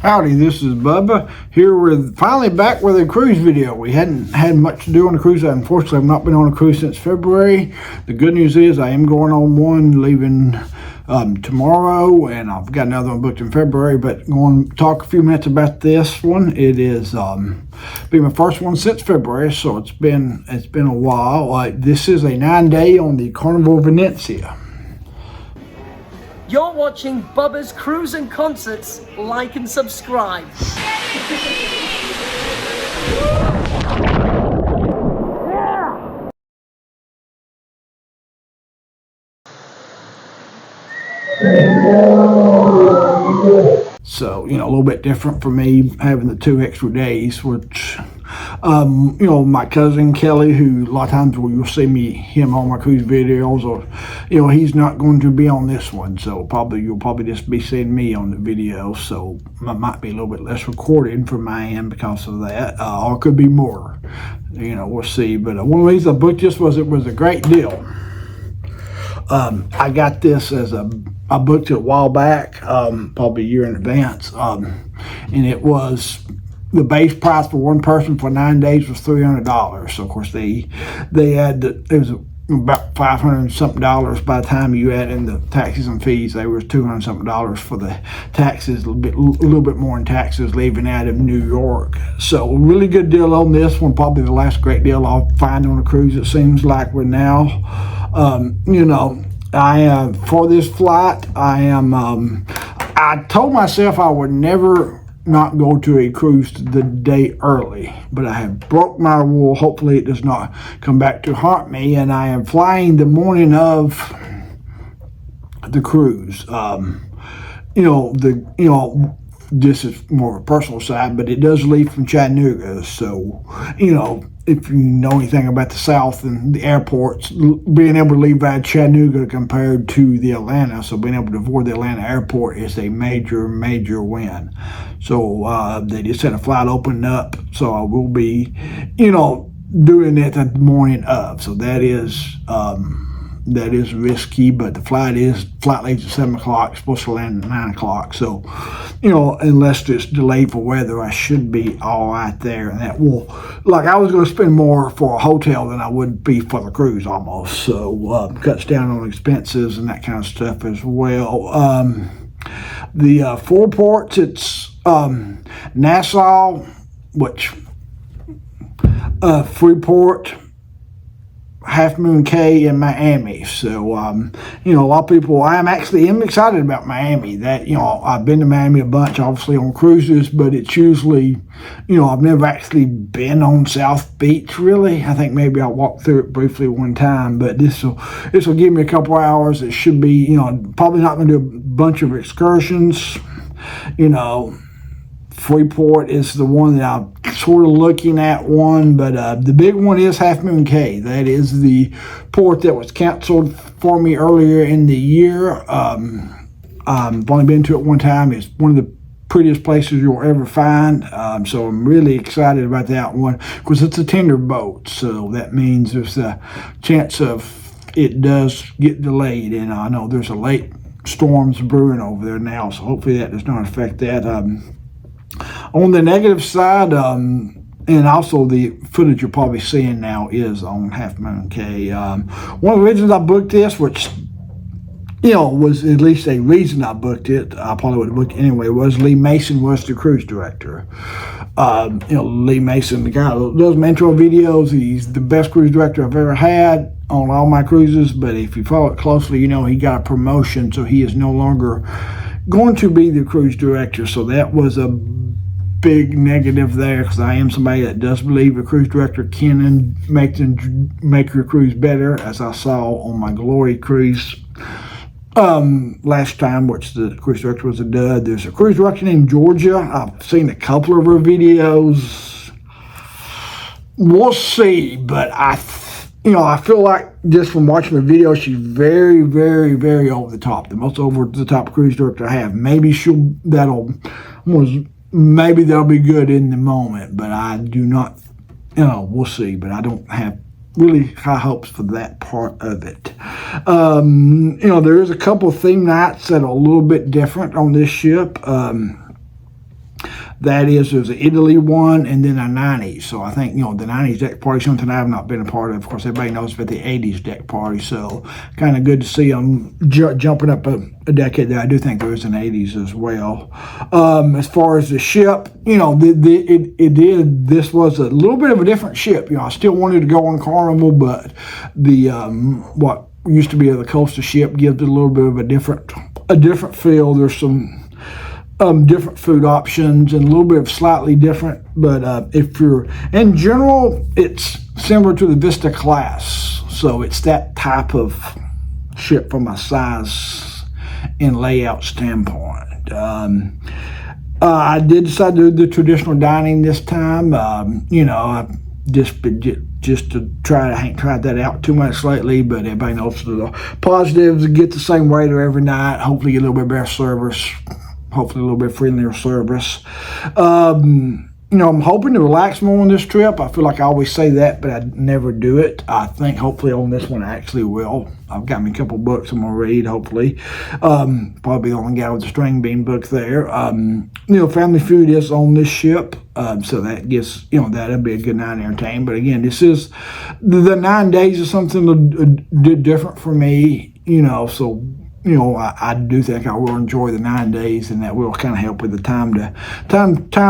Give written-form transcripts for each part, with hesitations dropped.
Howdy, this is Bubba. Here we're finally back with a cruise video. We hadn't had much to do on the cruise. Unfortunately, I've not been on a cruise since February. The good news is I am going on one, leaving tomorrow, and I've got another one booked in February, but going to talk a few minutes about this one. It is been my first one since February, so it's been a while. This is a 9-day on the Carnival Venezia. You're watching Bubba's Cruise and Concerts. Like and subscribe. So, a little bit different for me having the 2 extra days, which, my cousin Kelly, who a lot of times you'll see him on my cruise videos, or, he's not going to be on this one. So you'll probably just be seeing me on the video. So I might be a little bit less recorded from my end because of that, or it could be more, we'll see. But one of the reasons I booked this was it was a great deal. I got this I booked it a while back, probably a year in advance, and it was the base price for one person for 9 days was $300. So of course they had it was about $500 and something by the time you add in the taxes and fees. They were $200 and something for the taxes, a little bit more in taxes leaving out of New York. So really good deal on this one, probably the last great deal I'll find on a cruise. It seems like we're now. I for this flight, I told myself I would never not go to a cruise the day early, but I have broke my rule. Hopefully it does not come back to haunt me, and I am flying the morning of the cruise. This is more of a personal side, but it does leave from Chattanooga. So, if you know anything about the South and the airports, being able to leave out Chattanooga compared to the Atlanta, so being able to avoid the Atlanta airport is a major, major win. So they just had a flight open up, so I will be, doing it the morning of. So that is risky, but the flight leaves at 7 o'clock, it's supposed to land at 9 o'clock. So, unless it's delayed for weather, I should be all right there. And that will, I was going to spend more for a hotel than I would be for the cruise almost. So, cuts down on expenses and that kind of stuff as well. The 4 ports, it's Nassau, which, Freeport, Half Moon Cay, and Miami. So, a lot of people, I'm excited about Miami. That, I've been to Miami a bunch, obviously on cruises, but it's usually, I've never actually been on South Beach, really. I think maybe I walked through it briefly one time, but this will give me a couple hours. It should be, probably not going to do a bunch of excursions, Freeport is the one that I'm sort of looking at one, but the big one is Half Moon Cay. That is the port that was canceled for me earlier in the year. I've only been to it one time. It's one of the prettiest places you'll ever find. So I'm really excited about that one because it's a tender boat. So that means there's a chance of it does get delayed. And I know there's a late storms brewing over there now. So hopefully that does not affect that. On the negative side, and also the footage you're probably seeing now is on Half Moon Cay. One of the reasons I booked this, which, was at least a reason I booked it, I probably would have booked it anyway, was Lee Mason was the cruise director. Lee Mason, the guy who does my intro videos, he's the best cruise director I've ever had on all my cruises, but if you follow it closely, he got a promotion, so he is no longer going to be the cruise director. So that was a big negative there, because I am somebody that does believe a cruise director can make your cruise better, as I saw on my Glory cruise last time, which the cruise director was a dud. There's a cruise director named Georgia. I've seen a couple of her videos. We'll see, but I feel like just from watching the video, she's very, very, very over the top. The most over the top cruise director I have. Maybe maybe that'll be good in the moment, but I do not, we'll see. But I don't have really high hopes for that part of it. There is a couple of theme nights that are a little bit different on this ship. There's an Italy one, and then a 90s. So I think, the 90s deck party is something I've not been a part of. Of course, everybody knows about the 80s deck party. So kind of good to see them jumping up a decade there. I do think there was an 80s as well. As far as the ship, this was a little bit of a different ship. I still wanted to go on Carnival, but the what used to be the coastal ship gives it a little bit of a different feel. There's some different food options and a little bit of slightly different, but if you're in general, it's similar to the Vista class. So it's that type of ship from a size and layout standpoint. I did decide to do the traditional dining this time. Just to try. I ain't tried that out too much lately, but everybody knows the positives. Get the same waiter every night. Hopefully get a little bit better service. Hopefully a little bit friendlier service. I'm hoping to relax more on this trip. I feel like I always say that, but I never do it. I think hopefully on this one I actually will. I've got me a couple books I'm going to read, hopefully. Probably the only guy with the string bean book there. Family food is on this ship. So that gives, that'll be a good night entertainment. But again, this is, the 9 days is something different for me, so I do think I will enjoy the 9 days, and that will kind of help with the time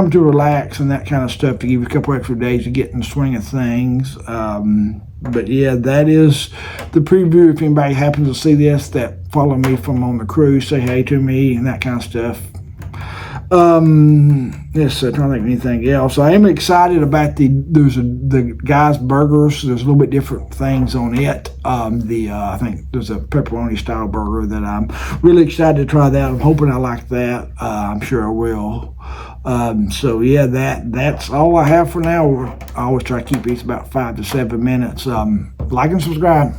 to relax and that kind of stuff, to give you a couple extra days to get in the swing of things. But yeah, that is the preview. If anybody happens to see this that follow me from on the cruise, say hey to me and that kind of stuff. Yes, I'm trying to think of anything else. I am excited about the guy's burgers. There's a little bit different things on it. I think there's a pepperoni style burger that I'm really excited to try that. I'm hoping I like that. I'm sure I will. So yeah, that's all I have for now. I always try to keep these about 5 to 7 minutes. Like and subscribe.